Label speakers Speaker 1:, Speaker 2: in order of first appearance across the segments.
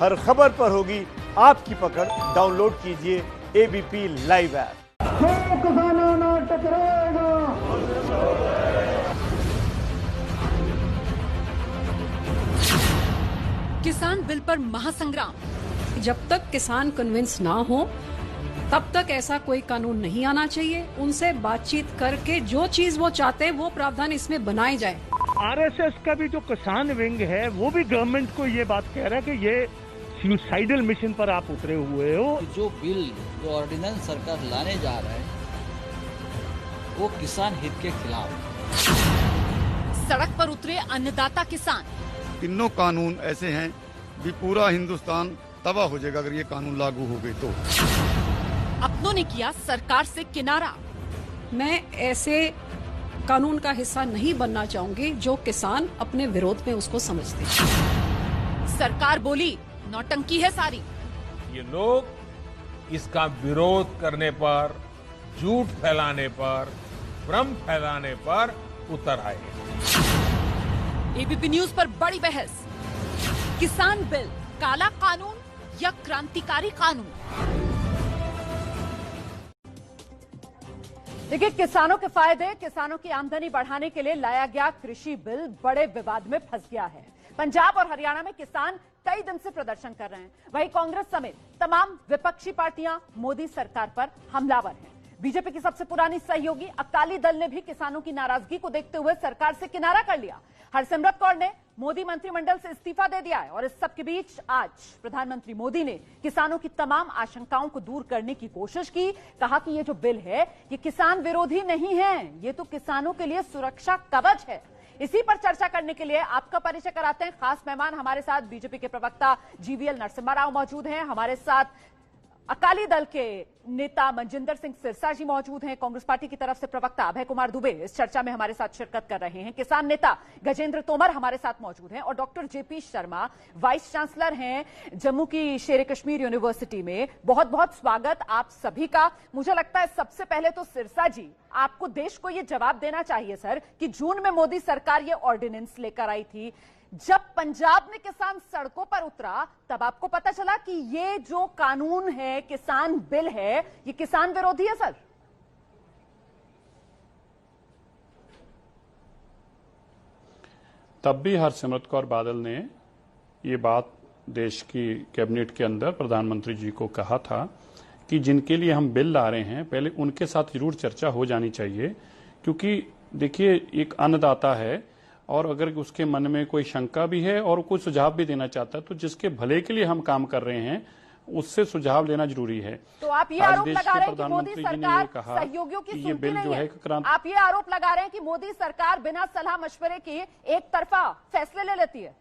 Speaker 1: हर खबर पर होगी आपकी पकड़। डाउनलोड कीजिए एबीपी लाइव ऐप।
Speaker 2: किसानों ना टकराएगा।
Speaker 3: किसान बिल पर महासंग्राम।
Speaker 4: जब तक किसान कन्विंस ना हो तब तक ऐसा कोई कानून नहीं आना चाहिए। उनसे बातचीत करके जो चीज वो चाहते हैं वो प्रावधान इसमें बनाए जाए।
Speaker 5: आरएसएस का भी जो किसान विंग है वो भी गवर्नमेंट को ये बात कह रहा है कि ये सुसाइडल मिशन पर आप उतरे हुए हो।
Speaker 6: जो बिल जो ऑर्डिनेंस सरकार लाने जा रहा है वो किसान हित के खिलाफ।
Speaker 3: सड़क पर उतरे अन्नदाता किसान।
Speaker 7: तीनों कानून ऐसे हैं कि पूरा हिंदुस्तान तबाह हो जाएगा अगर ये कानून लागू हो गए तो।
Speaker 3: अपनों ने किया सरकार से किनारा।
Speaker 4: मैं ऐसे कानून का हिस्सा नहीं बनना चाहूंगी जो किसान अपने विरोध में उसको समझते हैं।
Speaker 3: सरकार बोली नौटंकी है सारी।
Speaker 8: ये लोग इसका विरोध करने पर, झूठ फैलाने पर, भ्रम फैलाने पर उतर आए।
Speaker 3: एबीपी न्यूज पर बड़ी बहस। किसान बिल काला कानून या क्रांतिकारी कानून? देखिए, किसानों के फायदे, किसानों की आमदनी बढ़ाने के लिए लाया गया कृषि बिल बड़े विवाद में फंस गया है। पंजाब और हरियाणा में किसान कई दिन से प्रदर्शन कर रहे हैं। वहीं कांग्रेस समेत तमाम विपक्षी पार्टियां मोदी सरकार पर हमलावर हैं। बीजेपी की सबसे पुरानी सहयोगी अकाली दल ने भी किसानों की नाराजगी को देखते हुए सरकार से किनारा कर लिया। हरसिमरत कौर ने मोदी मंत्रिमंडल से इस्तीफा दे दिया है और इस सबके बीच आज प्रधानमंत्री मोदी ने किसानों की तमाम आशंकाओं को दूर करने की कोशिश की। कहा कि ये जो बिल है ये किसान विरोधी नहीं है, ये तो किसानों के लिए सुरक्षा कवच है। इसी पर चर्चा करने के लिए आपका परिचय कराते हैं खास मेहमान। हमारे साथ बीजेपी के प्रवक्ता जीवीएल नरसिम्हा राव मौजूद हैं। हमारे साथ अकाली दल के नेता मनजिंदर सिंह सिरसा जी मौजूद हैं। कांग्रेस पार्टी की तरफ से प्रवक्ता अभय कुमार दुबे इस चर्चा में हमारे साथ शिरकत कर रहे हैं। किसान नेता गजेंद्र तोमर हमारे साथ मौजूद हैं और doctor JP Sharma vice chancellor हैं जम्मू की शेर कश्मीर यूनिवर्सिटी में। बहुत बहुत स्वागत आप सभी का। मुझे लगता है सबसे पहले तो सिरसा जी आपको देश को यह जवाब देना चाहिए सर कि जून में मोदी सरकार ये ऑर्डिनेंस लेकर आई थी। जब पंजाब में किसान सड़कों पर उतरा तब आपको पता चला कि ये जो कानून है, किसान बिल है, ये किसान विरोधी है सर?
Speaker 9: तब भी हरसिमरत कौर बादल ने ये बात देश की कैबिनेट के अंदर प्रधानमंत्री जी को कहा था कि जिनके लिए हम बिल ला रहे हैं पहले उनके साथ जरूर चर्चा हो जानी चाहिए। क्योंकि देखिए, एक अन्नदाता है और अगर उसके मन में कोई शंका भी है और कोई सुझाव भी देना चाहता है तो जिसके भले के लिए हम काम कर रहे हैं उससे सुझाव लेना जरूरी है।
Speaker 3: तो आप ये आरोप लगा रहे हैं कि मोदी सरकार सहयोगियों की सुनती नहीं है। आप ये आरोप लगा रहे हैं कि मोदी सरकार बिना सलाह मशवरे के एक तरफा फैसले ले लेती है।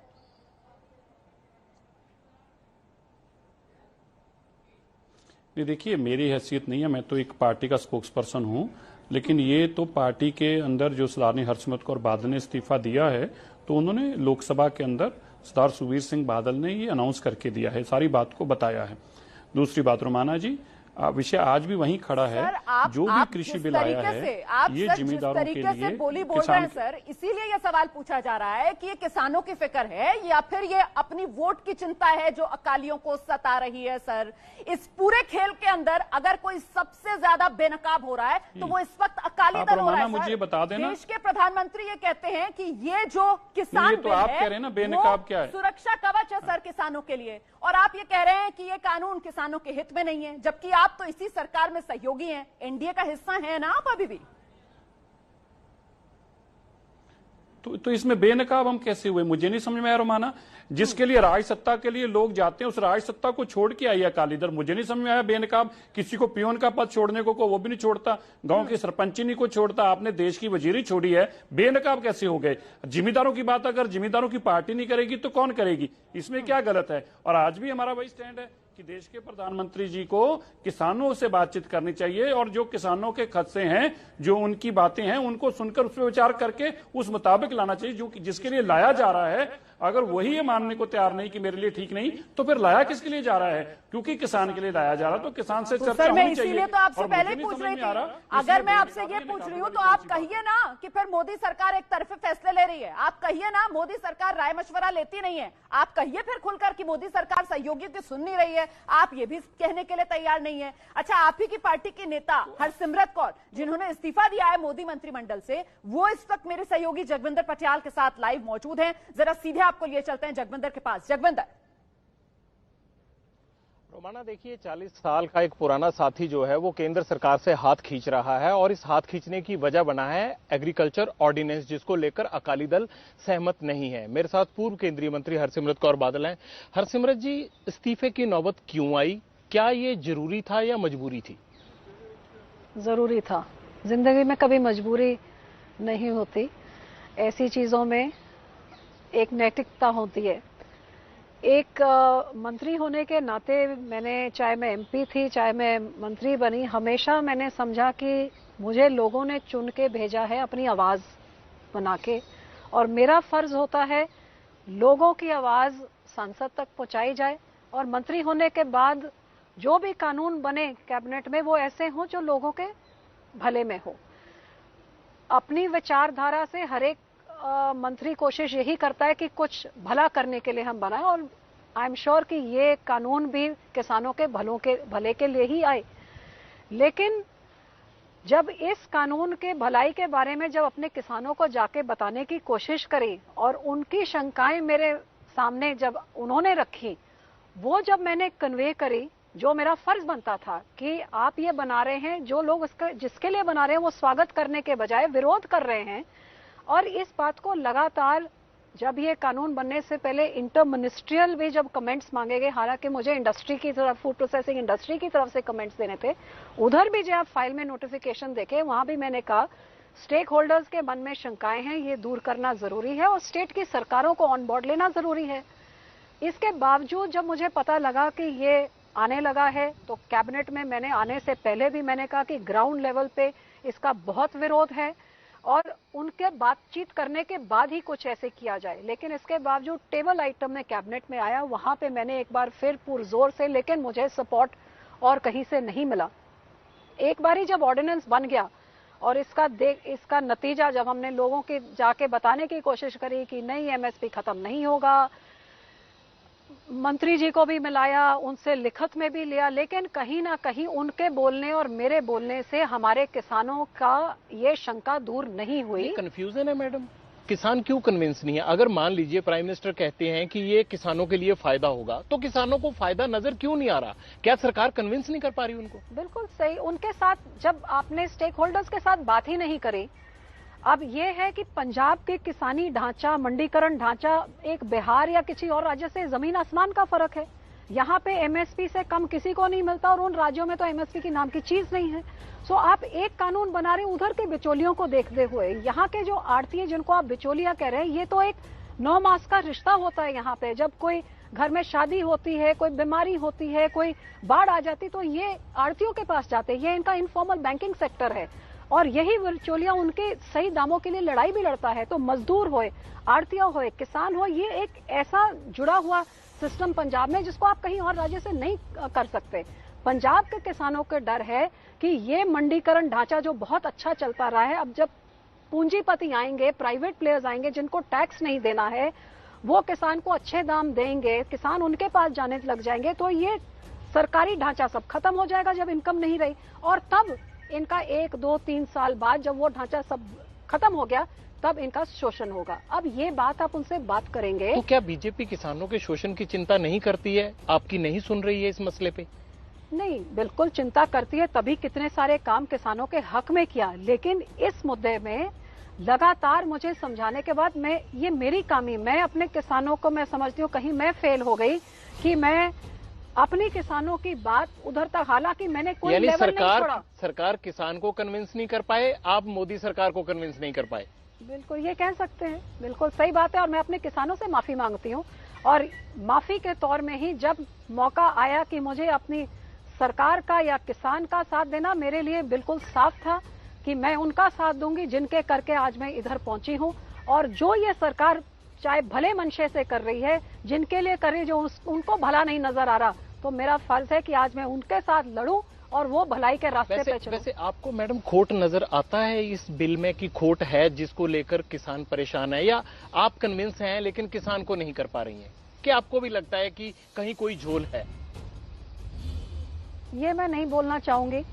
Speaker 9: नहीं, देखिए, मेरी हैसियत नहीं है, मैं तो एक पार्टी का स्पोक्स पर्सन हूं, लेकिन ये तो पार्टी के अंदर जो सरदारनी हरसिमरत कौर बादल ने इस्तीफा दिया है तो उन्होंने लोकसभा के अंदर सरदार सुखबीर सिंह बादल ने ये अनाउंस करके दिया है, सारी बात को बताया है। दूसरी बात, रोमाना जी, विषय आज भी वहीं खड़ा है। जो भी कृषि बिल आया है ये जिम्मेदारों के लिए
Speaker 3: बोल रहे हैं सर, इसीलिए ये सवाल पूछा जा रहा है कि ये किसानों की फिक्र है या फिर ये अपनी वोट की चिंता है जो अकालियों को सता रही है। सर, इस पूरे खेल के अंदर अगर कोई सबसे ज्यादा बेनकाब हो रहा है तो वो इस वक्त अकाली दल हो रहा है।
Speaker 9: मुझे बता देना,
Speaker 3: देश के प्रधानमंत्री ये कहते हैं कि ये जो किसान
Speaker 9: तो आप कह रहे हैं ना बेनकाब क्या है,
Speaker 3: सुरक्षा कवच है सर किसानों के लिए, और आप ये कह रहे हैं कि ये कानून किसानों के हित में नहीं है, जबकि आप तो इसी सरकार में सहयोगी हैं, एनडीए का हिस्सा हैं ना आप अभी भी।
Speaker 9: तो इसमें बेनकाब हम कैसे हुए, मुझे नहीं समझ में आया रोमाना। जिसके लिए राज सत्ता के लिए लोग जाते हैं उस राज सत्ता को छोड़ के आई अकाली दल, मुझे नहीं समझ में आया बेनकाब। किसी को पियोन का पद छोड़ने को वो भी नहीं छोड़ता, गांव की सरपंचिनी को छोड़ता, आपने देश की वजीरी छोड़ी है, बेनकाब कैसे हो गए? जिम्मेदारों की बात अगर जिम्मेदारों की पार्टी नहीं करेगी तो कौन करेगी? इसमें क्या गलत है? और आज भी हमारा वही स्टैंड है कि देश के प्रधानमंत्री जी को किसानों से बातचीत करनी चाहिए और जो किसानों के खदशे हैं, जो उनकी बातें हैं, उनको सुनकर उस पर विचार करके उस मुताबिक लाना चाहिए जो जिसके लिए लाया जा रहा है। अगर वही ये मानने को तैयार नहीं कि मेरे लिए ठीक नहीं, तो फिर लाया किसके लिए जा रहा है? क्योंकि किसान के लिए लाया जा रहा, तो किसान से चर्चा
Speaker 3: सर, मैं
Speaker 9: होनी चाहिए।
Speaker 3: इसीलिए तो आपसे
Speaker 9: और
Speaker 3: पहले
Speaker 9: मुझे
Speaker 3: पूछ
Speaker 9: नहीं
Speaker 3: रही
Speaker 9: समझ में आ
Speaker 3: थी,
Speaker 9: रहा,
Speaker 3: अगर मैं
Speaker 9: इसलिए
Speaker 3: आपसे ये
Speaker 9: बेनकाब
Speaker 3: पूछ रही
Speaker 9: नहीं
Speaker 3: हूँ तो
Speaker 9: करना
Speaker 3: आप
Speaker 9: चाहिए।
Speaker 3: कहिए ना कि फिर मोदी सरकार एक तरफे फैसले ले रही है। आप कहिए ना मोदी सरकार राय मशवरा लेती नहीं है। आप कहिए फिर खुलकर कि मोदी सरकार सहयोगियों की सुन नहीं रही है। आप ये भी कहने के लिए तैयार नहीं है। अच्छा, आप ही की पार्टी की नेता हरसिमरत कौर, जिन्होंने इस्तीफा दिया है मोदी मंत्रिमंडल से, वो इस वक्त मेरे सहयोगी जगविंदर पटियाल के साथ लाइव मौजूद हैं। जरा सीधे आपको लिए चलते हैं जगविंदर के पास। जगविंदर,
Speaker 10: रोमाना, देखिए 40 साल का एक पुराना साथी जो है वो केंद्र सरकार से हाथ खींच रहा है, और इस हाथ खींचने की वजह बना है एग्रीकल्चर ऑर्डिनेंस, जिसको लेकर अकाली दल सहमत नहीं है। मेरे साथ पूर्व केंद्रीय मंत्री हरसिमरत कौर बादल हैं। हरसिमरत जी, इस्तीफे की नौबत क्यों आई? क्या ये जरूरी था या मजबूरी थी?
Speaker 4: जरूरी था। जिंदगी में कभी मजबूरी नहीं होती, ऐसी चीजों में एक नैतिकता होती है। एक मंत्री होने के नाते मैंने, चाहे मैं एमपी थी चाहे मैं मंत्री बनी, हमेशा मैंने समझा कि मुझे लोगों ने चुन के भेजा है अपनी आवाज बना के, और मेरा फर्ज होता है लोगों की आवाज संसद तक पहुंचाई जाए, और मंत्री होने के बाद जो भी कानून बने कैबिनेट में वो ऐसे हों जो लोगों के भले में हो। अपनी विचारधारा से हर एक मंत्री कोशिश यही करता है कि कुछ भला करने के लिए हम बनाए, और आई एम श्योर कि ये कानून भी किसानों के भले के लिए ही आए। लेकिन जब इस कानून के भलाई के बारे में जब अपने किसानों को जाके बताने की कोशिश करी, और उनकी शंकाएं मेरे सामने जब उन्होंने रखी, वो जब मैंने कन्वे करी, जो मेरा फर्ज बनता था कि आप ये बना रहे हैं, जो लोग जिसके लिए बना रहे हैं वो स्वागत करने के बजाय विरोध कर रहे हैं। और इस बात को लगातार, जब ये कानून बनने से पहले इंटर मिनिस्ट्रियल भी जब कमेंट्स मांगे गए, हालांकि मुझे इंडस्ट्री की तरफ, फूड प्रोसेसिंग इंडस्ट्री की तरफ से कमेंट्स देने थे, उधर भी जब आप फाइल में नोटिफिकेशन देखे, वहां भी मैंने कहा स्टेक होल्डर्स के मन में शंकाएं हैं, ये दूर करना जरूरी है, और स्टेट की सरकारों को ऑन बोर्ड लेना जरूरी है। इसके बावजूद जब मुझे पता लगा कि ये आने लगा है, तो कैबिनेट में मैंने आने से पहले भी मैंने कहा कि ग्राउंड लेवल पे इसका बहुत विरोध है, और उनके बातचीत करने के बाद ही कुछ ऐसे किया जाए। लेकिन इसके बावजूद टेबल आइटम में कैबिनेट में आया, वहां पे मैंने एक बार फिर पुरजोर से, लेकिन मुझे सपोर्ट और कहीं से नहीं मिला। एक बार ही जब ऑर्डिनेंस बन गया और इसका नतीजा जब हमने लोगों के जाके बताने की कोशिश करी कि नहीं, एमएसपी खत्म नहीं होगा, मंत्री जी को भी मिलाया, उनसे लिखित में भी लिया, लेकिन कहीं ना कहीं उनके बोलने और मेरे बोलने से हमारे किसानों का ये शंका दूर नहीं हुई।
Speaker 10: कंफ्यूजन है मैडम, किसान क्यों कन्विंस नहीं है? अगर मान लीजिए प्राइम मिनिस्टर कहते हैं कि ये किसानों के लिए फायदा होगा, तो किसानों को फायदा नजर क्यों नहीं आ रहा? क्या सरकार कन्विंस नहीं कर पा रही उनको?
Speaker 4: बिल्कुल सही। उनके साथ जब आपने स्टेक होल्डर्स के साथ बात ही नहीं करी, अब ये है कि पंजाब के किसानी ढांचा, मंडीकरण ढांचा एक बिहार या किसी और राज्य से जमीन आसमान का फर्क है। यहाँ पे एमएसपी से कम किसी को नहीं मिलता, और उन राज्यों में तो एमएसपी की नाम की चीज नहीं है। सो आप एक कानून बना रहे उधर के बिचौलियों को देखते हुए, यहाँ के जो आड़ती है जिनको आप बिचौलिया कह रहे हैं, ये तो एक 9 मास का रिश्ता होता है। यहाँ पे जब कोई घर में शादी होती है, कोई बीमारी होती है, कोई बाढ़ आ जाती, तो ये आड़तियों के पास जाते हैं। ये इनका इनफॉर्मल बैंकिंग सेक्टर है, और यही बिचौलिया उनके सही दामों के लिए लड़ाई भी लड़ता है। तो मजदूर होए, आड़तिया होए, किसान हो, ये एक ऐसा जुड़ा हुआ सिस्टम पंजाब में जिसको आप कहीं और राज्य से नहीं कर सकते। पंजाब के किसानों के डर है कि ये मंडीकरण ढांचा जो बहुत अच्छा चलता रहा है, अब जब पूंजीपति आएंगे, प्राइवेट प्लेयर्स आएंगे जिनको टैक्स नहीं देना है, वो किसान को अच्छे दाम देंगे, किसान उनके पास जाने लग जाएंगे, तो ये सरकारी ढांचा सब खत्म हो जाएगा जब इनकम नहीं रही। और तब इनका 1, 2, 3 साल बाद जब वो ढांचा सब खत्म हो गया, तब इनका शोषण होगा। अब ये बात आप उनसे बात करेंगे।
Speaker 10: तो क्या बीजेपी किसानों के शोषण की चिंता नहीं करती है? आपकी नहीं सुन रही है इस मसले पे?
Speaker 4: नहीं, बिल्कुल चिंता करती है, तभी कितने सारे काम किसानों के हक में किया। लेकिन इस मुद्दे में लगातार मुझे समझाने के बाद ये मेरी कमी, मैं अपने किसानों को मैं समझती हूँ कहीं मैं फेल हो गई कि मैं अपनी किसानों की बात उधर तक, हालांकि मैंने कोई
Speaker 10: यानी
Speaker 4: लेवल नहीं छोड़ा।
Speaker 10: सरकार किसान को कन्विंस नहीं कर पाए, आप मोदी सरकार को कन्विंस नहीं कर पाए।
Speaker 4: बिल्कुल ये कह सकते हैं, बिल्कुल सही बात है। और मैं अपने किसानों से माफी मांगती हूँ, और माफी के तौर में ही जब मौका आया कि मुझे अपनी सरकार का या किसान का साथ देना, मेरे लिए बिल्कुल साफ था कि मैं उनका साथ दूंगी जिनके करके आज मैं इधर पहुंची हूं। और जो ये सरकार चाहे भले मनशे से कर रही है, जिनके लिए कर रही है, जो उनको भला नहीं नजर आ रहा, तो मेरा फर्ज है कि आज मैं उनके साथ लड़ूं और वो भलाई के रास्ते पे चलूं।
Speaker 10: वैसे आपको मैडम खोट नजर आता है इस बिल में कि खोट है जिसको लेकर किसान परेशान है, या आप कन्विंस हैं लेकिन किसान को नहीं कर पा रही हैं? कि आपको भी लगता है कि कहीं कोई झोल है?
Speaker 4: ये मैं नहीं बोलना चाहूंगी।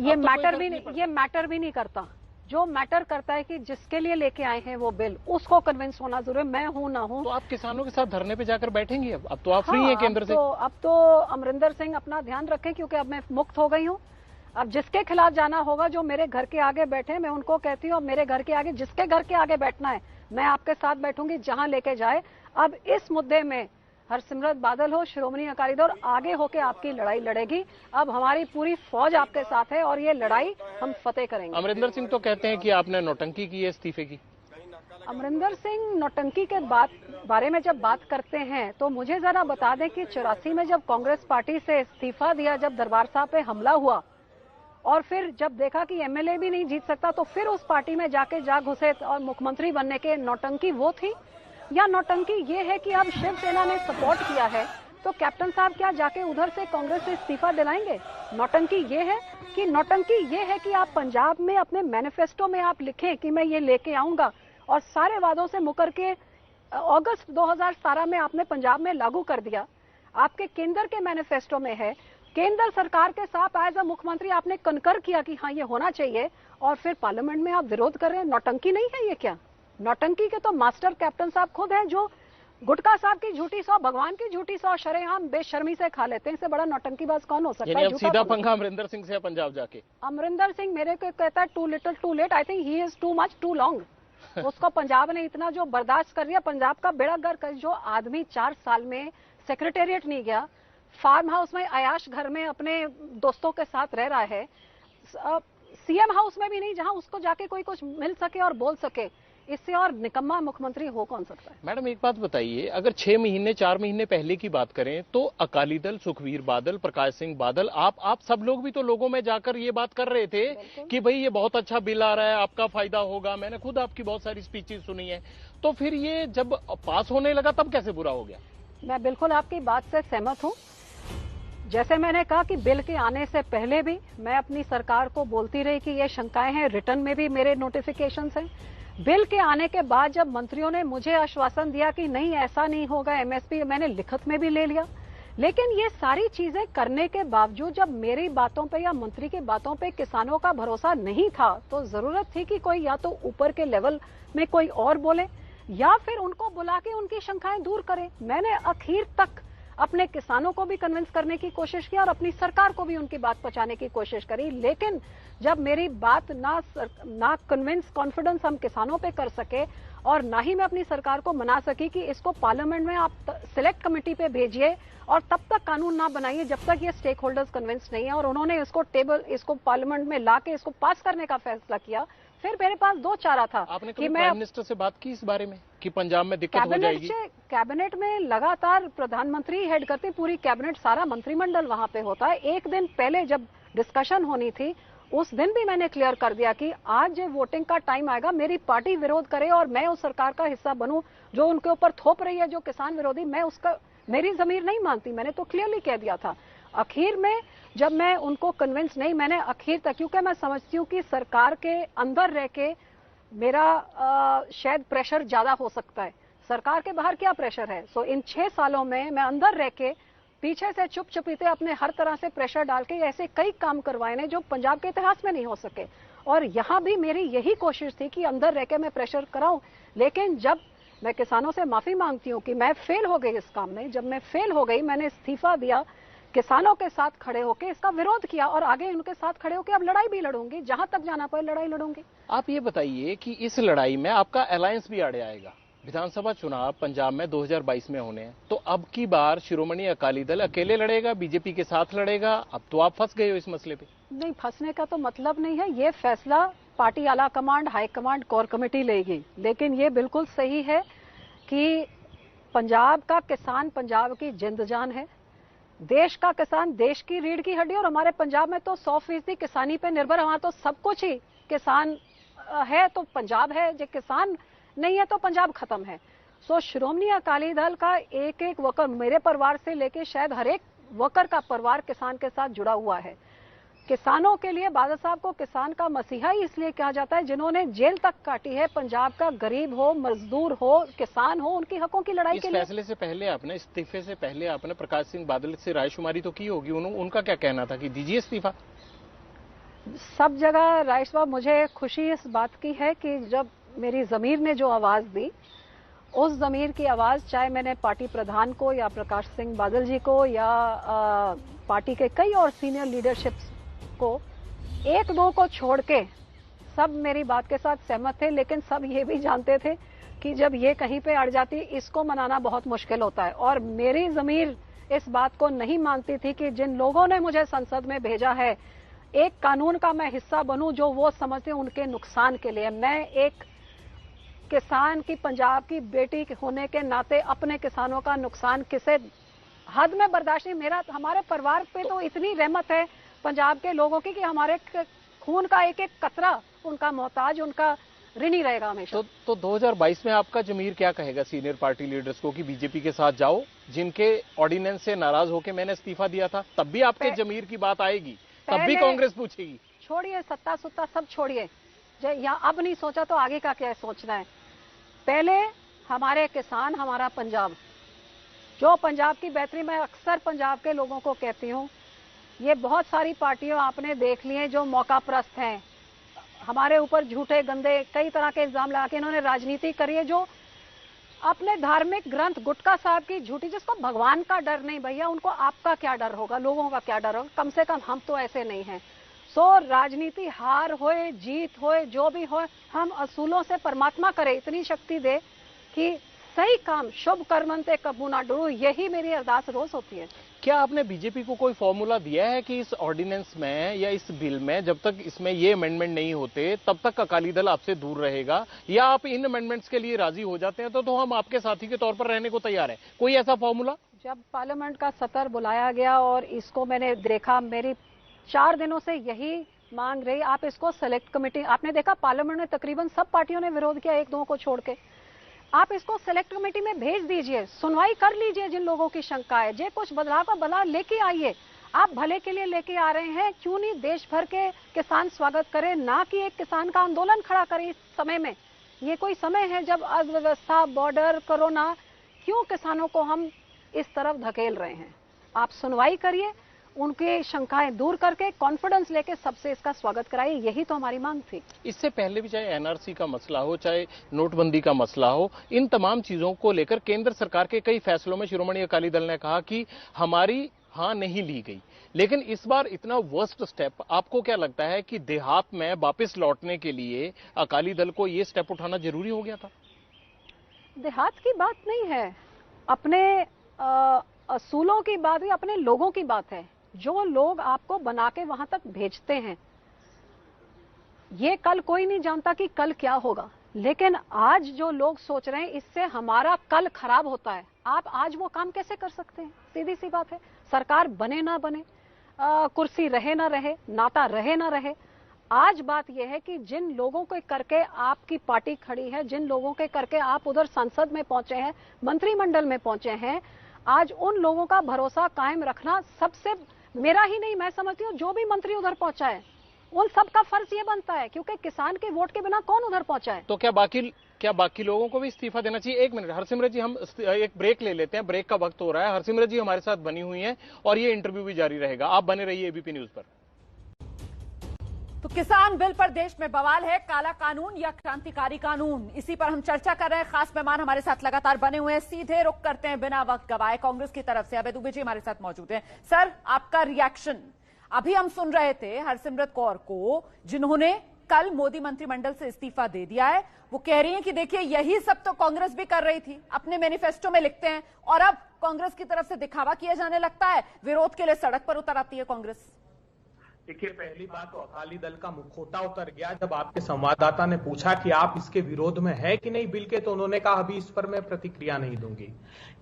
Speaker 4: ये मैटर भी नहीं करता। जो मैटर करता है कि जिसके लिए लेके आए हैं वो बिल, उसको कन्विंस होना जरूरी है, मैं हूं ना हूं।
Speaker 10: तो आप किसानों के साथ धरने पे जाकर बैठेंगी? अब तो आप फ्री हैं केंद्र से।
Speaker 4: अब तो अमरिंदर सिंह अपना ध्यान रखें, क्योंकि अब मैं मुक्त हो गई हूं। अब जिसके खिलाफ जाना होगा, जो मेरे घर के आगे बैठे, मैं उनको कहती हूँ, अब मेरे घर के आगे जिसके घर के आगे बैठना है, मैं आपके साथ बैठूंगी जहां लेके जाए। अब इस मुद्दे में हरसिमरत बादल हो, श्रोमणी अकाली दल, आगे होके आपकी लड़ाई लड़ेगी। अब हमारी पूरी फौज आपके साथ है और ये लड़ाई हम फतेह करेंगे।
Speaker 10: अमरिंदर सिंह तो कहते हैं कि आपने नौटंकी की है इस्तीफे की।
Speaker 4: अमरिंदर सिंह नौटंकी के बारे में जब बात करते हैं तो मुझे जरा बता दें कि 84 में जब कांग्रेस पार्टी से इस्तीफा दिया, जब दरबार साहब पे हमला हुआ और फिर जब देखा कि एमएलए भी नहीं जीत सकता, तो फिर उस पार्टी में जाके जा घुसे और मुख्यमंत्री बनने के नौटंकी वो थी? या नौटंकी ये है कि अब शिवसेना ने सपोर्ट किया है तो कैप्टन साहब क्या जाके उधर से कांग्रेस से इस्तीफा दिलाएंगे? नौटंकी ये है कि आप पंजाब में अपने मैनिफेस्टो में आप लिखें कि मैं ये लेके आऊंगा, और सारे वादों से मुकर के अगस्त 2017 में आपने पंजाब में लागू कर दिया। आपके केंद्र के मैनिफेस्टो में है, केंद्र सरकार के साथ एज अ मुख्यमंत्री आपने कनकर किया कि हाँ ये होना चाहिए, और फिर पार्लियामेंट में आप विरोध कर रहे हैं। नौटंकी नहीं है ये क्या? नौटंकी के तो मास्टर कैप्टन साहब खुद हैं, जो गुटका साहब की झूठी सौ, भगवान की झूठी सौ शरेआम बेशर्मी से खा लेते हैं। इससे बड़ा नौटंकीबाज कौन हो सकता है?
Speaker 10: अब सीधा पंगा अमरिंदर सिंह से पंजाब जाके।
Speaker 4: अमरिंदर सिंह मेरे को कहता है too little too late. I think he is too much too long. उसको पंजाब ने इतना जो बर्दाश्त कर लिया, पंजाब का बेड़ा गर्क कर। जो आदमी 4 साल में सेक्रेटेरिएट नहीं गया, फार्म हाउस में अयाश घर में अपने दोस्तों के साथ रह रहा है, सीएम हाउस में भी नहीं जहां उसको जाके कोई कुछ मिल सके और बोल सके, इससे और निकम्मा मुख्यमंत्री हो कौन सकता है?
Speaker 10: मैडम एक बात बताइए, अगर 6 महीने 4 महीने पहले की बात करें तो अकाली दल, सुखबीर बादल, प्रकाश सिंह बादल, आप सब लोग भी तो लोगों में जाकर ये बात कर रहे थे कि भाई ये बहुत अच्छा बिल आ रहा है, आपका फायदा होगा। मैंने खुद आपकी बहुत सारी स्पीचेस सुनी है। तो फिर ये जब पास होने लगा तब कैसे बुरा हो गया?
Speaker 4: मैं बिल्कुल आपकी बात से सहमत हूँ। जैसे मैंने कहा कि बिल के आने से पहले भी मैं अपनी सरकार को बोलती रही कि ये शंकाएं हैं, रिटर्न में भी मेरे नोटिफिकेशंस हैं। बिल के आने के बाद जब मंत्रियों ने मुझे आश्वासन दिया कि नहीं ऐसा नहीं होगा, एमएसपी, मैंने लिखित में भी ले लिया। लेकिन ये सारी चीजें करने के बावजूद जब मेरी बातों पे या मंत्री की बातों पे किसानों का भरोसा नहीं था, तो जरूरत थी कि कोई या तो ऊपर के लेवल में कोई और बोले या फिर उनको बुला के उनकी शंकाएं दूर करे। मैंने आखिर तक अपने किसानों को भी कन्विंस करने की कोशिश की और अपनी सरकार को भी उनकी बात पहुंचाने की कोशिश करी। लेकिन जब मेरी बात ना कन्विंस कॉन्फिडेंस हम किसानों पे कर सके और ना ही मैं अपनी सरकार को मना सकी कि इसको पार्लियामेंट में आप सिलेक्ट कमेटी पे भेजिए और तब तक कानून ना बनाइए जब तक ये स्टेक होल्डर्स कन्विंस नहीं है, और उन्होंने इसको पार्लियामेंट में लाके इसको पास करने का फैसला किया, फिर मेरे पास 2 चारा था।
Speaker 10: आपने कभी प्राइम मिनिस्टर से बात की इस बारे में कि पंजाब में दिक्कत हो जाएगी?
Speaker 4: कैबिनेट में लगातार प्रधानमंत्री हेड करते, पूरी कैबिनेट, सारा मंत्रिमंडल वहां पे होता है। एक दिन पहले जब डिस्कशन होनी थी उस दिन भी मैंने क्लियर कर दिया कि आज वोटिंग का टाइम आएगा, मेरी पार्टी विरोध करे और मैं उस सरकार का हिस्सा बनूं जो उनके ऊपर थोप रही है, जो किसान विरोधी, मैं उसका, मेरी जमीर नहीं मानती। मैंने तो क्लियरली कह दिया था। आखिर में जब मैं उनको कन्विंस नहीं, मैंने आखिर तक, क्योंकि मैं समझती हूँ कि सरकार के अंदर रह के मेरा शायद प्रेशर ज्यादा हो सकता है, सरकार के बाहर क्या प्रेशर है। सो इन 6 सालों में मैं अंदर रह के पीछे से चुप चुपीते अपने हर तरह से प्रेशर डाल के ऐसे कई काम करवाए ने जो पंजाब के इतिहास में नहीं हो सके, और यहाँ भी मेरी यही कोशिश थी कि अंदर रह के मैं प्रेशर कराऊं। लेकिन जब मैं किसानों से माफी मांगती हूँ कि मैं फेल हो गई इस काम में, जब मैं फेल हो गई, मैंने इस्तीफा दिया, किसानों के साथ खड़े होकर इसका विरोध किया और आगे उनके साथ खड़े होकर अब लड़ाई भी लड़ूंगी, जहां तक जाना पड़े लड़ाई लड़ूंगी।
Speaker 10: आप ये बताइए कि इस लड़ाई में आपका अलायंस भी आड़े आएगा। विधानसभा चुनाव पंजाब में 2022 में होने हैं, तो अब की बार शिरोमणि अकाली दल अकेले लड़ेगा, बीजेपी के साथ लड़ेगा? अब तो आप फंस गए हो इस मसले पे।
Speaker 4: नहीं, फंसने का तो मतलब नहीं है, ये फैसला पार्टी आला command, high command, core committee लेगी। लेकिन ये बिल्कुल सही है कि पंजाब का किसान पंजाब की जिंद जान है, देश का किसान देश की रीढ़ की हड्डी, और हमारे पंजाब में तो 100% किसानी पे निर्भर, वहां तो सब कुछ ही किसान है, तो पंजाब है जो किसान नहीं है तो पंजाब खत्म है। सो श्रोमणी अकाली दल का एक एक वर्कर, मेरे परिवार से लेके शायद हर एक वर्कर का परिवार किसान के साथ जुड़ा हुआ है। किसानों के लिए बादल साहब को किसान का मसीहा ही इसलिए कहा जाता है जिन्होंने जेल तक काटी है। पंजाब का गरीब हो, मजदूर हो, किसान हो, उनकी हकों की लड़ाई के लिए।
Speaker 10: इस फैसले से पहले आपने, इस्तीफे से पहले आपने प्रकाश सिंह बादल से रायशुमारी तो की होगी, उनका क्या कहना था कि दीजिए इस्तीफा?
Speaker 4: सब जगह राय साहब, मुझे खुशी इस बात की है कि जब मेरी जमीर ने जो आवाज दी, उस जमीर की आवाज चाहे मैंने पार्टी प्रधान को या प्रकाश सिंह बादल जी को या पार्टी के कई और सीनियर लीडरशिप को, एक दो को छोड़ के सब मेरी बात के साथ सहमत थे। लेकिन सब ये भी जानते थे कि जब ये कहीं पे अड़ जाती, इसको मनाना बहुत मुश्किल होता है। और मेरी जमीर इस बात को नहीं मानती थी कि जिन लोगों ने मुझे संसद में भेजा है, एक कानून का मैं हिस्सा बनूं जो वो समझते उनके नुकसान के लिए। मैं एक किसान की, पंजाब की बेटी होने के नाते अपने किसानों का नुकसान किसे हद में बर्दाश्त नहीं। हमारे परिवार पे तो इतनी रहमत है पंजाब के लोगों की कि हमारे खून का एक एक कतरा उनका मोहताज, उनका ऋणी रहेगा हमेशा।
Speaker 10: तो 2022 में आपका जमीर क्या कहेगा सीनियर पार्टी लीडर्स को कि बीजेपी के साथ जाओ, जिनके ऑर्डिनेंस से नाराज होकर मैंने इस्तीफा दिया था? तब भी आपके जमीर की बात आएगी, तब भी कांग्रेस पूछेगी।
Speaker 4: छोड़िए सत्ता सुत्ता सब छोड़िए, या अब नहीं सोचा तो आगे का क्या सोचना है। पहले हमारे किसान, हमारा पंजाब, जो पंजाब की बेहतरी, मैं अक्सर पंजाब के लोगों को कहती हूँ, ये बहुत सारी पार्टियों आपने देख ली हैं जो मौकाप्रस्त हैं, हमारे ऊपर झूठे गंदे कई तरह के इल्जाम लगा के इन्होंने राजनीति करी है, जो अपने धार्मिक ग्रंथ गुटका साहब की झूठी, जिसको भगवान का डर नहीं भैया, उनको आपका क्या डर होगा, लोगों का क्या डर होगा? कम से कम हम तो ऐसे नहीं हैं। सो राजनीति हार होए जीत होए जो भी हो, हम असूलों से परमात्मा करे इतनी शक्ति दे कि सही काम, शुभ कर्मंते कबू ना डरो, यही मेरी अरदास रोज होती है।
Speaker 10: क्या आपने बीजेपी को कोई फॉर्मूला दिया है कि इस ऑर्डिनेंस में या इस बिल में जब तक इसमें ये अमेंडमेंट नहीं होते तब तक अकाली दल आपसे दूर रहेगा, या आप इन अमेंडमेंट्स के लिए राजी हो जाते हैं तो हम आपके साथी के तौर पर रहने को तैयार है? कोई ऐसा फॉर्मूला?
Speaker 4: जब पार्लियामेंट का सत्र बुलाया गया और इसको मैंने देखा, मेरी 4 दिनों से यही मांग रही, आप इसको सेलेक्ट कमेटी, आपने देखा पार्लियामेंट में तकरीबन सब पार्टियों ने विरोध किया, एक दो को छोड़ के, आप इसको सेलेक्ट कमेटी में भेज दीजिए, सुनवाई कर लीजिए। जिन लोगों की शंका है, जे कुछ बदलाव का बदलाव लेके आइए, आप भले के लिए लेके आ रहे हैं, क्यों नहीं देश भर के किसान स्वागत करें, ना कि एक किसान का आंदोलन खड़ा करें इस समय में। ये कोई समय है जब अर्थव्यवस्था, बॉर्डर, कोरोना, क्यों किसानों को हम इस तरफ धकेल रहे हैं? आप सुनवाई करिए, उनके शंकाएं दूर करके कॉन्फिडेंस लेके सबसे इसका स्वागत कराइए, यही तो हमारी मांग थी।
Speaker 10: इससे पहले भी चाहे एनआरसी का मसला हो, चाहे नोटबंदी का मसला हो, इन तमाम चीजों को लेकर केंद्र सरकार के कई फैसलों में शिरोमणि अकाली दल ने कहा कि हमारी हाँ नहीं ली गई। लेकिन इस बार इतना वर्स्ट स्टेप, आपको क्या लगता है कि देहात में वापस लौटने के लिए अकाली दल को ये स्टेप उठाना जरूरी हो गया था?
Speaker 4: देहात की बात नहीं है, अपने असूलों की बात है, अपने लोगों की बात है। जो लोग आपको बना के वहां तक भेजते हैं, ये कल कोई नहीं जानता कि कल क्या होगा, लेकिन आज जो लोग सोच रहे हैं इससे हमारा कल खराब होता है। आप आज वो काम कैसे कर सकते हैं? सीधी सी बात है, सरकार बने ना बने, कुर्सी रहे ना रहे, नाता रहे ना रहे, आज बात यह है कि जिन लोगों के करके आपकी पार्टी खड़ी है, जिन लोगों के करके आप उधर संसद में पहुंचे हैं, मंत्रिमंडल में पहुंचे हैं, आज उन लोगों का भरोसा कायम रखना सबसे, मेरा ही नहीं, मैं समझती हूँ जो भी मंत्री उधर पहुंचा है उन सबका फर्ज ये बनता है, क्योंकि किसान के वोट के बिना कौन उधर पहुंचा है।
Speaker 10: तो क्या बाकी लोगों को भी इस्तीफा देना चाहिए? एक मिनट हरसिमरत जी, हम एक ब्रेक ले लेते हैं, ब्रेक का वक्त हो रहा है। हरसिमरत जी हमारे साथ बनी हुई हैं और ये इंटरव्यू भी जारी रहेगा, आप बने रहिए एबीपी न्यूज पर।
Speaker 3: तो किसान बिल पर देश में बवाल है, काला कानून या क्रांतिकारी कानून, इसी पर हम चर्चा कर रहे हैं। खास मेहमान हमारे साथ लगातार बने हुए हैं, सीधे रुख करते हैं बिना वक्त गवाए। कांग्रेस की तरफ से अभय दुबे जी हमारे साथ मौजूद हैं। सर, आपका रिएक्शन। अभी हम सुन रहे थे हरसिमरत कौर को, जिन्होंने कल मोदी मंत्रिमंडल से इस्तीफा दे दिया है, वो कह रही हैं कि देखिए यही सब तो कांग्रेस भी कर रही थी, अपने मैनिफेस्टो में लिखते हैं, और अब कांग्रेस की तरफ से दिखावा किया जाने लगता है, विरोध के लिए सड़क पर उतर आती है कांग्रेस।
Speaker 11: देखिए, पहली बात तो अकाली दल का मुखौटा उतर गया जब आपके संवाददाता ने पूछा कि आप इसके विरोध में है कि नहीं बिल के, तो उन्होंने कहा अभी इस पर मैं प्रतिक्रिया नहीं दूंगी।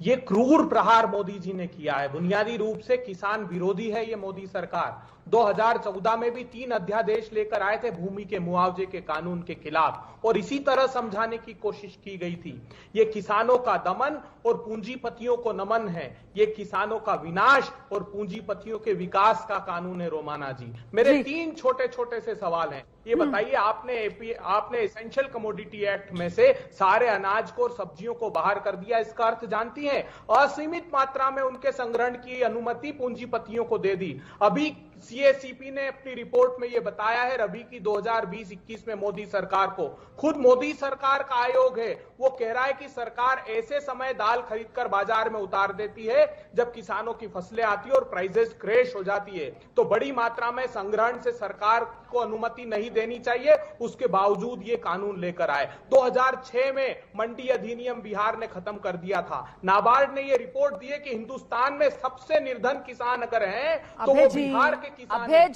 Speaker 11: ये क्रूर प्रहार मोदी जी ने किया है, बुनियादी रूप से किसान विरोधी है ये मोदी सरकार। 2014 में भी 3 अध्यादेश लेकर आए थे भूमि के मुआवजे के कानून के खिलाफ, और इसी तरह समझाने की कोशिश की गई थी। ये किसानों का दमन और पूंजीपतियों को नमन है, ये किसानों का विनाश और पूंजीपतियों के विकास का कानून है। रोमाना जी, मेरे 3 छोटे छोटे से सवाल हैं। ये बताइए, आपने एसेंशियल कमोडिटी एक्ट में से सारे अनाज को और सब्जियों को बाहर कर दिया, इसका अर्थ जानती हैं? असीमित मात्रा में उनके संग्रहण की अनुमति पूंजीपतियों को दे दी। अभी सीएसीपी ने अपनी रिपोर्ट में यह बताया है, रवि की 2020-21 में मोदी सरकार को, खुद मोदी सरकार का आयोग है, वो कह रहा है कि सरकार ऐसे समय दाल खरीदकर बाजार में उतार देती है जब किसानों की फसलें आती है और प्राइसेस क्रैश हो जाती है। तो बड़ी मात्रा में संग्रहण से सरकार को अनुमति नहीं देनी चाहिए, उसके बावजूद ये कानून लेकर आए। 2006 में मंडी अधिनियम बिहार ने खत्म कर दिया था। नाबार्ड ने ये रिपोर्ट दी है कि हिंदुस्तान में सबसे निर्धन किसान अगर हैं तो वो बिहार के किसान
Speaker 3: अभय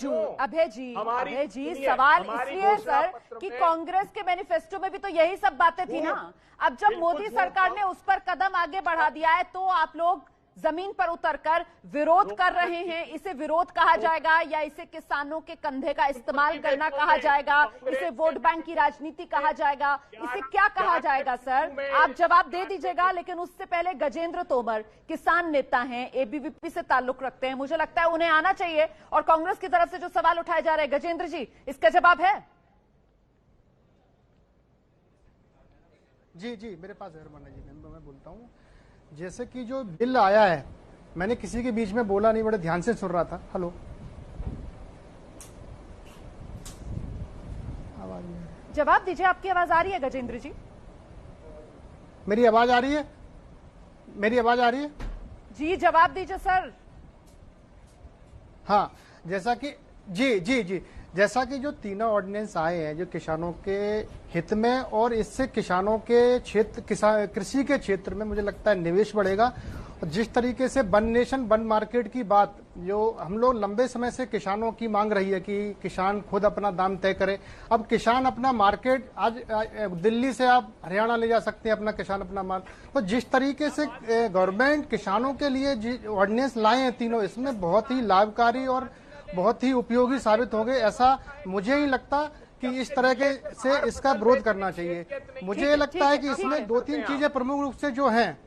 Speaker 3: जी, सवाल इसलिए सर कि कांग्रेस के मैनिफेस्टो में भी तो यही सब बातें थी ना। अब जब मोदी सरकार ने उस पर कदम आगे बढ़ा दिया है तो आप लोग जमीन पर उतरकर विरोध कर रहे हैं। इसे विरोध कहा जाएगा या इसे किसानों के कंधे का इस्तेमाल करना कहा जाएगा? इसे वोट बैंक की राजनीति कहा जाएगा? इसे क्या कहा जाएगा सर? आप जवाब दे दीजिएगा, लेकिन उससे पहले गजेंद्र तोमर किसान नेता हैं, एबीवीपी से ताल्लुक रखते हैं, मुझे लगता है उन्हें आना चाहिए। और कांग्रेस की तरफ से जो सवाल उठाए जा रहे हैं, गजेंद्र जी, इसका जवाब है?
Speaker 12: जी मेरे पास है रमन्ना जी, मैं बोलता हूँ। जैसे कि जो बिल आया है, मैंने किसी के बीच में बोला नहीं, बड़े ध्यान से सुन रहा था। हेलो, आवाज नहीं,
Speaker 3: जवाब दीजिए। आपकी आवाज आ रही है गजेंद्र जी?
Speaker 12: मेरी आवाज आ रही है? मेरी आवाज आ रही है?
Speaker 3: जी जवाब दीजिए सर।
Speaker 12: हाँ, जैसा कि जी जैसा कि जो तीनों ऑर्डिनेंस आए हैं जो किसानों के हित में, और इससे किसानों के क्षेत्र, कृषि के क्षेत्र में मुझे लगता है निवेश बढ़ेगा। और जिस तरीके से वन नेशन वन मार्केट की बात जो हम लोग लंबे समय से किसानों की मांग रही है कि किसान खुद अपना दाम तय करे, अब किसान अपना मार्केट, आज दिल्ली से आप हरियाणा ले जा सकते हैं अपना किसान अपना माल। तो जिस तरीके से गवर्नमेंट किसानों के लिए ऑर्डिनेंस लाए हैं तीनों, इसमें बहुत ही लाभकारी और बहुत ही उपयोगी साबित होंगे। ऐसा मुझे ही लगता कि इस तरह के से इसका विरोध करना चाहिए। मुझे लगता है कि इसमें 2-3 चीजें प्रमुख रूप से जो हैं,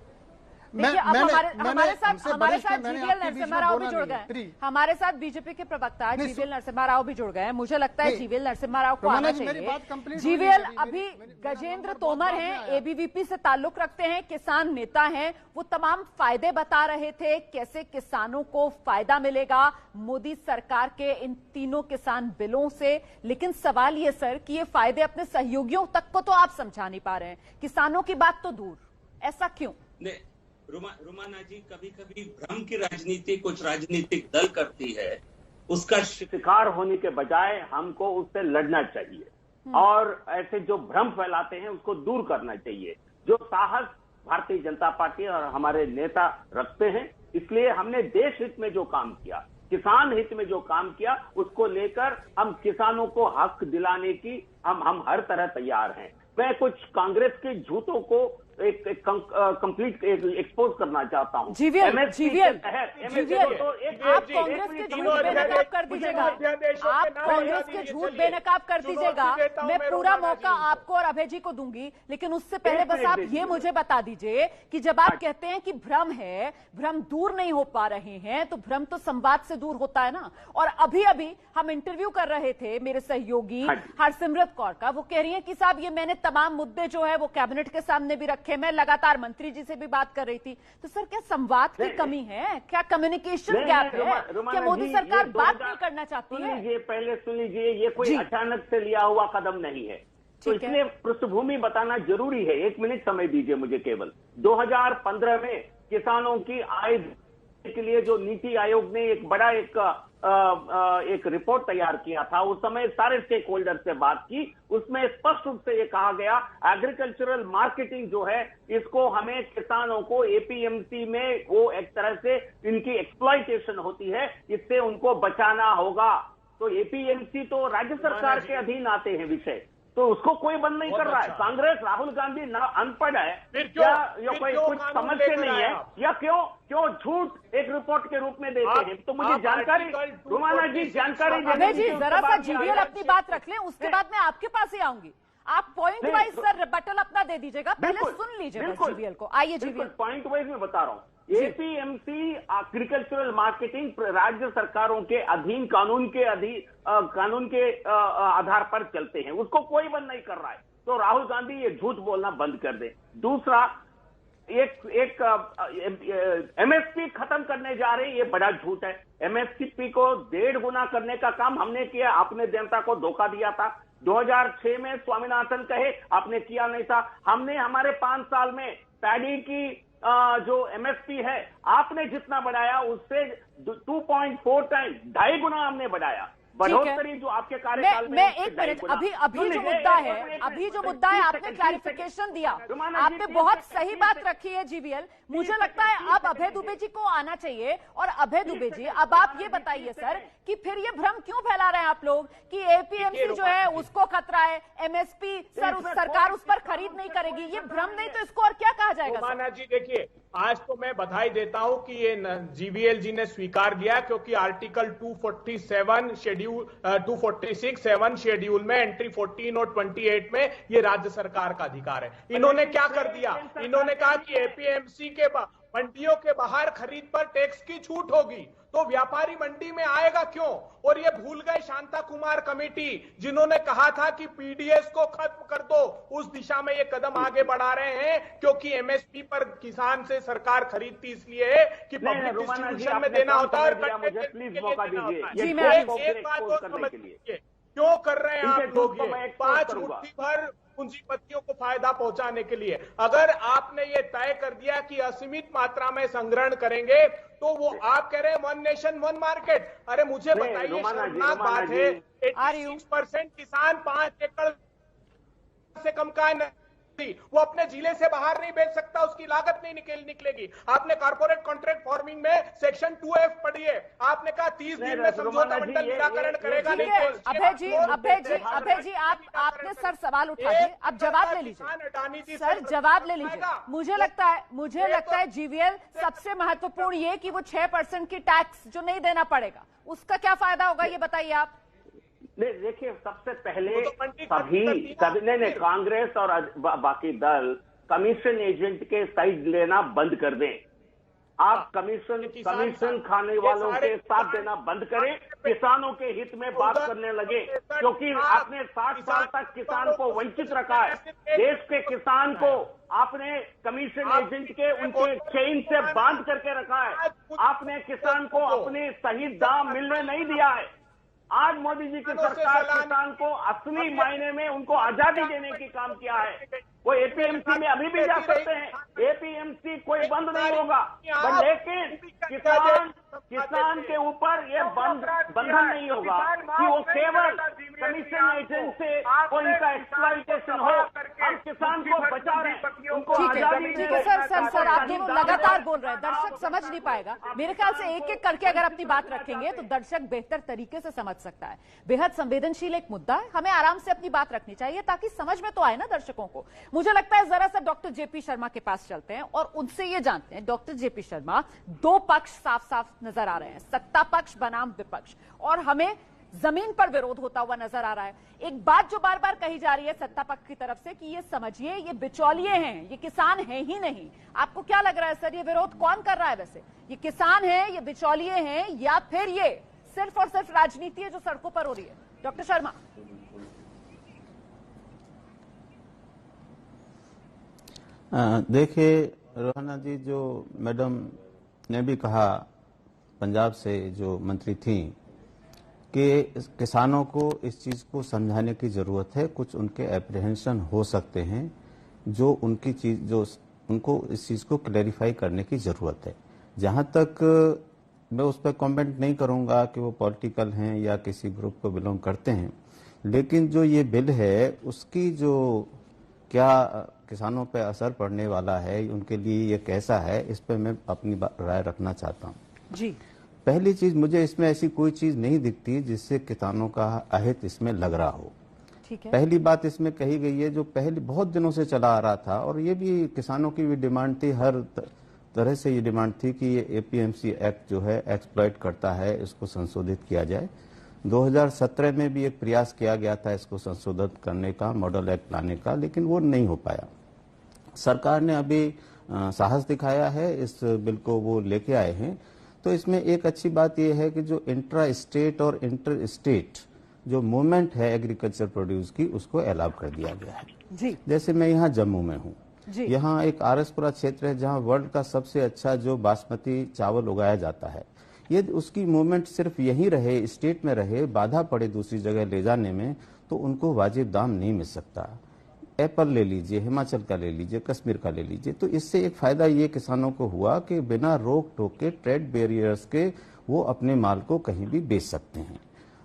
Speaker 3: हमारे साथ जीवीएल नरसिम्हा राव भी जुड़ गए। हमारे साथ बीजेपी के प्रवक्ता जीवीएल नरसिम्हा राव भी जुड़ गए हैं। मुझे लगता है जीवीएल नरसिम्हा राव को आना चाहिए। जीवीएल, अभी गजेंद्र तोमर हैं, एबीवीपी से ताल्लुक रखते हैं, किसान नेता हैं, वो तमाम फायदे बता रहे थे कैसे किसानों को फायदा मिलेगा मोदी सरकार के इन तीनों किसान बिलों से। लेकिन सवाल ये सर कि ये फायदे अपने सहयोगियों तक को तो आप समझा नहीं पा रहे हैं, किसानों की बात तो दूर, ऐसा क्यों?
Speaker 13: रुमाना जी, कभी कभी भ्रम की राजनीति कुछ राजनीतिक दल करती है, उसका शिकार होने के बजाय हमको उससे लड़ना चाहिए और ऐसे जो भ्रम फैलाते हैं उसको दूर करना चाहिए। जो साहस भारतीय जनता पार्टी और हमारे नेता रखते हैं, इसलिए हमने देश हित में जो काम किया, किसान हित में जो काम किया, उसको लेकर हम किसानों को हक दिलाने की हम हर तरह तैयार हैं। मैं कुछ कांग्रेस के झूठों को एक कंप्लीट एक्सपोज करना चाहता हूँ।
Speaker 3: जीवीएल, आप कांग्रेस के झूठ बेनकाब कर दीजिएगा, आप कांग्रेस के झूठ बेनकाब कर दीजिएगा। मैं पूरा मौका आपको और अभय जी को दूंगी, लेकिन उससे पहले बस आप ये मुझे बता दीजिए कि जब आप कहते हैं कि भ्रम है, भ्रम दूर नहीं हो पा रहे हैं, तो भ्रम तो संवाद से दूर होता है ना। और अभी अभी हम इंटरव्यू कर रहे थे मेरे सहयोगी हरसिमरत कौर का, वो कह रही है कि साहब ये मैंने तमाम मुद्दे जो है वो कैबिनेट के सामने भी रखे, मैं लगातार मंत्री जी से भी बात कर रही थी। तो सर क्या संवाद की कमी है, क्या कम्युनिकेशन गैप है, क्या मोदी सरकार बात नहीं करना चाहती है?
Speaker 13: ये पहले सुन लीजिए, ये कोई अचानक से लिया हुआ कदम नहीं है, तो इसलिए पृष्ठभूमि बताना जरूरी है। 1 मिनट समय दीजिए मुझे केवल। 2015 में किसानों की आय के लिए जो नीति आयोग ने एक बड़ा एक रिपोर्ट तैयार किया था, उस समय सारे स्टेक होल्डर से बात की, उसमें स्पष्ट रूप से ये कहा गया एग्रीकल्चरल मार्केटिंग जो है इसको हमें किसानों को एपीएमसी में वो एक तरह से इनकी एक्सप्लॉइटेशन होती है, इससे उनको बचाना होगा। तो एपीएमसी तो राज्य सरकार के अधीन आते हैं विषय, तो उसको कोई बंद नहीं कर रहा है। कांग्रेस, राहुल गांधी ना अनपढ़ है या कोई कुछ समझते नहीं है, या क्यों झूठ एक रिपोर्ट के रूप में देते हैं? तो मुझे जानकारी, रुमाना जी जानकारी
Speaker 3: अभय जी जरा सा जीवीएल अपनी बात रख लें, उसके बाद मैं आपके पास ही आऊंगी। आप पॉइंट वाइज सर रिबटल अपना दे दीजिएगा, पहले सुन लीजिए जीवीएल को। आइए जीवीएल
Speaker 13: पॉइंट वाइज में बता रहा हूँ। एपीएमसी एग्रीकल्चरल मार्केटिंग राज्य सरकारों के अधीन कानून के आधार पर चलते हैं, उसको कोई बंद नहीं कर रहा है। तो राहुल गांधी ये झूठ बोलना बंद कर दे। दूसरा, एक एमएसपी खत्म करने जा रहे हैं, ये बड़ा झूठ है। एमएसपी को 1.5 गुना करने का काम हमने किया, आपने जनता को धोखा दिया था। 2006 में स्वामीनाथन कहे, आपने किया नहीं था। हमने हमारे 5 साल में पैडी की जो एमएसपी है, आपने जितना बढ़ाया उससे 2.4 टाइम, 2.5 गुना हमने बढ़ाया। बढ़ोतरी जो आपके कार्यकाल में,
Speaker 3: मैं एक मिनट, अभी जो मुद्दा है आपने क्लैरिफिकेशन दिया, आपने बहुत सही बात रखी है जीवीएल। मुझे लगता है अब अभय दुबे जी को आना चाहिए। और अभय दुबे जी, अब आप ये बताइए सर कि फिर ये भ्रम क्यों फैला रहे हैं आप लोग कि एपीएमसी जो है उसको खतरा है, एमएसपी सरकार उस पर खरीद नहीं करेगी? ये भ्रम नहीं तो इसको और क्या कहा जाएगा?
Speaker 11: माना जी देखिए, आज तो मैं बधाई देता हूं कि ये जीवीएल जी ने स्वीकार किया, क्योंकि आर्टिकल 247 शेड्यूल 246(7) शेड्यूल में एंट्री 14 और 28 में ये राज्य सरकार का अधिकार है। इन्होंने क्या कर दिया? इन्होंने कहा कि एपीएमसी के मंडियों के बाहर खरीद पर टैक्स की छूट होगी, तो व्यापारी मंडी में आएगा क्यों? और ये भूल गए शांता कुमार कमेटी, जिन्होंने कहा था कि पीडीएस को खत्म कर दो। उस दिशा में ये कदम आगे बढ़ा रहे हैं, क्योंकि एमएसपी पर किसान से सरकार खरीदती इसलिए है कि पब्लिक डिस्ट्रीब्यूशन में देना होता है।
Speaker 13: प्लीज मौका दीजिए।
Speaker 11: एक बात और समझिए, क्यों कर रहे हैं आप लोग ये? 5 मुट्ठी भर पूंजीपतियों को फायदा पहुंचाने के लिए। अगर आपने ये तय कर दिया कि असीमित मात्रा में संग्रहण करेंगे, तो वो आप कह रहे हैं 1 नेशन 1 मार्केट। अरे मुझे बताइए, शर्मनाक बात है, 86% किसान 5 एकड़ से कम का वो अपने जिले से बाहर नहीं बेच सकता, उसकी लागत नहीं निकलेगी। आपने कॉर्पोरेट कॉन्ट्रैक्ट फार्मिंग में सेक्शन 2F पढ़ी है, आपने कहा 30 दिन में समझौता मंडल निराकरण करेगा।
Speaker 3: अभय जी आपने सर सवाल उठा दिए, अब जवाब ले लीजिए सर, जवाब ले लीजिए। मुझे लगता है जीवीएल सबसे महत्वपूर्ण ये कि वो 6% की टैक्स जो नहीं देना पड़ेगा, उसका क्या फायदा होगा ये बताइए आप।
Speaker 13: देखिए, सबसे पहले सभी नहीं, कांग्रेस और बाकी दल कमीशन एजेंट के साइड लेना बंद कर दें। आप कमीशन खाने वालों के साथ देना बंद करें, किसानों के हित में बात करने लगे, क्योंकि आपने 60 साल तक किसान को वंचित रखा है। देश के किसान को आपने कमीशन एजेंट के उनके चेन से बांध करके रखा है। आपने किसान को अपने सही दाम मिलने नहीं दिया है। आज मोदी जी की सरकार किसान को असली मायने में उनको आजादी देने की काम किया है। वो एपीएमसी में अभी भी जा सकते हैं, एपीएमसी कोई बंद नहीं होगा, लेकिन किसान के ऊपर ये बंधन नहीं होगा कि वो केवल कमीशन एजेंट से कोई उनका एक्सप्लॉइटेशन हो। हम किसान को बचा रहे हैं, उनको आजादी दे रहे हैं।
Speaker 3: सर आप दोनों लगातार बोल रहे हैं, दर्शक समझ नहीं पाएगा। मेरे ख्याल से एक एक करके अगर अपनी बात रखेंगे तो दर्शक बेहतर तरीके से समझ सकता है। बेहद संवेदनशील एक मुद्दा है, हमें आराम से अपनी बात रखनी चाहिए ताकि समझ में तो आए ना दर्शकों को। मुझे लगता है जरा सा डॉक्टर जेपी शर्मा के पास चलते हैं और उनसे ये जानते हैं। डॉक्टर जेपी शर्मा, 2 पक्ष साफ साफ नजर आ रहे हैं, सत्ता पक्ष बनाम विपक्ष, और हमें जमीन पर विरोध होता हुआ नजर आ रहा है। एक बात जो बार बार कही जा रही है सत्ता पक्ष की तरफ से कि ये समझिए ये बिचौलिए हैं, ये किसान हैं ही नहीं। आपको क्या लग रहा है सर, ये विरोध कौन कर रहा है वैसे? ये किसान है, ये बिचौलिए हैं, या फिर ये सिर्फ और सिर्फ राजनीति है जो सड़कों पर हो रही है? डॉक्टर शर्मा।
Speaker 14: देखिए रोहाना जी, जो मैडम ने भी कहा, पंजाब से जो मंत्री थी, कि किसानों को इस चीज को समझाने की जरूरत है। कुछ उनके एप्रीहेंशन हो सकते हैं, जो उनकी चीज, जो उनको इस चीज को क्लैरिफाई करने की जरूरत है। जहां तक मैं उस पर कमेंट नहीं करूंगा कि वो पॉलिटिकल हैं या किसी ग्रुप को बिलोंग करते हैं, लेकिन जो ये बिल है उसकी जो क्या किसानों पे असर पड़ने वाला है, उनके लिए ये कैसा है, इस पे मैं अपनी राय रखना चाहता हूँ।
Speaker 3: जी,
Speaker 14: पहली चीज, मुझे इसमें ऐसी कोई चीज नहीं दिखती जिससे किसानों का अहित इसमें लग रहा हो।
Speaker 3: ठीक है।
Speaker 14: पहली बात इसमें कही गई है जो पहले बहुत दिनों से चला आ रहा था, और ये भी किसानों की भी डिमांड थी, हर तरह से ये डिमांड थी कि ये एपीएमसी एक्ट जो है एक्सप्लॉइट करता है, इसको संशोधित किया जाए। 2017 में भी एक प्रयास किया गया था इसको संशोधित करने का, मॉडल एक्ट लाने का, लेकिन वो नहीं हो पाया। सरकार ने अभी साहस दिखाया है, इस बिल को वो लेके आए हैं। तो इसमें एक अच्छी बात यह है कि जो इंट्रा स्टेट और इंटर स्टेट जो मूवमेंट है एग्रीकल्चर प्रोड्यूस की, उसको अलाउ कर दिया गया है।
Speaker 3: जी।
Speaker 14: जैसे मैं यहाँ जम्मू में हूँ, यहाँ एक आरएसपुरा क्षेत्र है जहाँ वर्ल्ड का सबसे अच्छा जो बासमती चावल उगाया जाता है। यदि उसकी मूवमेंट सिर्फ यहीं रहे, स्टेट में रहे, बाधा पड़े दूसरी जगह ले जाने में, तो उनको वाजिब दाम नहीं मिल सकता। एप्पल ले लीजिए, हिमाचल का ले लीजिए, कश्मीर का ले लीजिए, तो इससे एक फायदा ये किसानों को हुआ कि बिना रोक टोक के, ट्रेड बैरियर्स के, वो अपने माल को कहीं भी बेच सकते हैं।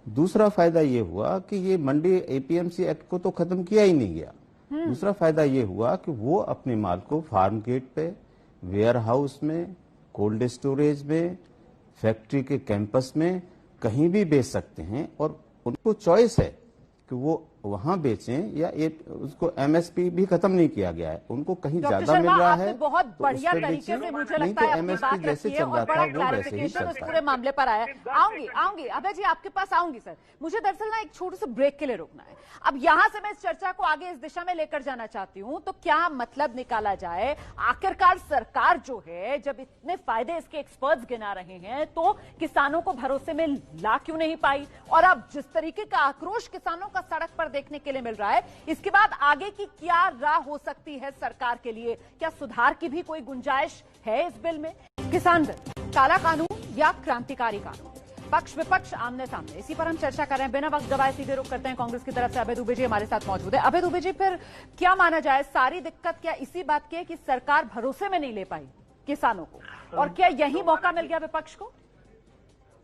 Speaker 14: दूसरा फायदा ये हुआ कि ये मंडी एपीएमसी एक्ट को तो खत्म किया ही नहीं गया। दूसरा फायदा ये हुआ कि वो अपने माल को फार्म गेट पे, वेयर हाउस में, कोल्ड स्टोरेज में, फैक्ट्री के कैंपस में कहीं भी बेच सकते हैं, और उनको चॉइस है कि वो वहां बेचें या उसको एमएसपी भी खत्म नहीं किया गया है, उनको कहीं ज्यादा मिल रहा है।
Speaker 3: बहुत बढ़िया तरीके से मुझे लगता है अपनी बात
Speaker 14: जैसे चल रहा था वो वैसे ही चलता
Speaker 3: है। पूरे मामले पर आया। आऊंगी अभय जी, आपके पास आऊंगी सर। मुझे दरअसल ना एक छोटे से ब्रेक के लिए रोकना है। अब यहां से मैं इस चर्चा को आगे इस दिशा में लेकर जाना चाहती हूं, तो क्या मतलब निकाला जाए, आखिरकार सरकार जो है जब इतने फायदे इसके एक्सपर्ट्स गिना रहे हैं, तो किसानों को भरोसे में ला क्यों नहीं पाई? और अब जिस तरीके का आक्रोश किसानों का सड़क पर देखने के लिए मिल रहा है, इसके बाद आगे की क्या राह हो सकती है सरकार के लिए? क्या सुधार की भी कोई गुंजाइश है इस बिल में? किसान बिल, काला कानून या क्रांतिकारी कानून, पक्ष विपक्ष आमने सामने, इसी पर हम चर्चा कर रहे हैं। बिना वक्त गवाए सीधे रुख करते हैं कांग्रेस की तरफ से अभय दुबे जी हमारे साथ मौजूद है। अभय दुबे जी, फिर क्या माना जाए, सारी दिक्कत क्या इसी बात की है कि सरकार भरोसे में नहीं ले पाई किसानों को, और क्या यही मौका मिल गया विपक्ष को?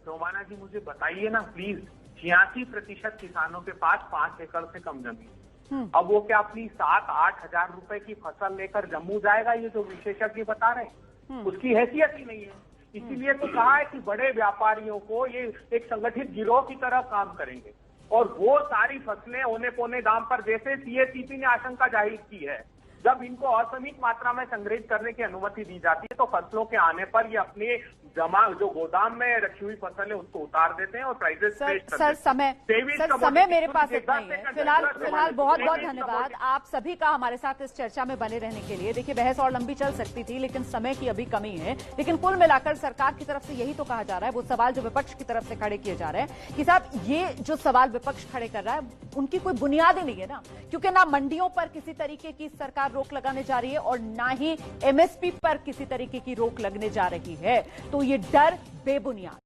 Speaker 11: रोमाना जी, मुझे बताइए ना प्लीज, 86% किसानों के पास 5 एकड़ से कम जमीन, अब वो क्या अपनी 7-8 हजार रुपए की फसल लेकर जम्मू जाएगा? ये जो विशेषज्ञ बता रहे हैं, उसकी हैसियत ही नहीं है। इसीलिए तो कहा है कि बड़े व्यापारियों को ये एक संगठित गिरोह की तरह काम करेंगे, और वो सारी फसलें औने पौने दाम पर, जैसे सीएसीपी ने आशंका जाहिर की है, जब इनको असीमित मात्रा में संग्रहित करने की अनुमति दी जाती है, तो फसलों के आने पर ये अपने जमा जो गोदाम में रखी हुई फसल है उसको उतार देते हैं और प्राइसेस
Speaker 3: सर समय मेरे पास इतना ही है फिलहाल। बहुत बहुत धन्यवाद आप सभी का हमारे साथ इस चर्चा में बने रहने के लिए। देखिए, बहस और लंबी चल सकती थी, लेकिन समय की अभी कमी है। लेकिन कुल मिलाकर सरकार की तरफ से यही तो कहा जा रहा है, वो सवाल जो विपक्ष की तरफ से खड़े किए जा रहे हैं कि साहब, ये जो सवाल विपक्ष खड़े कर रहा है उनकी कोई बुनियाद ही नहीं है ना, क्योंकि ना मंडियों पर किसी तरीके की सरकार रोक लगाने जा रही है और ना ही एमएसपी पर किसी तरीके की रोक लगने जा रही है। तो ये डर बेबुनियाद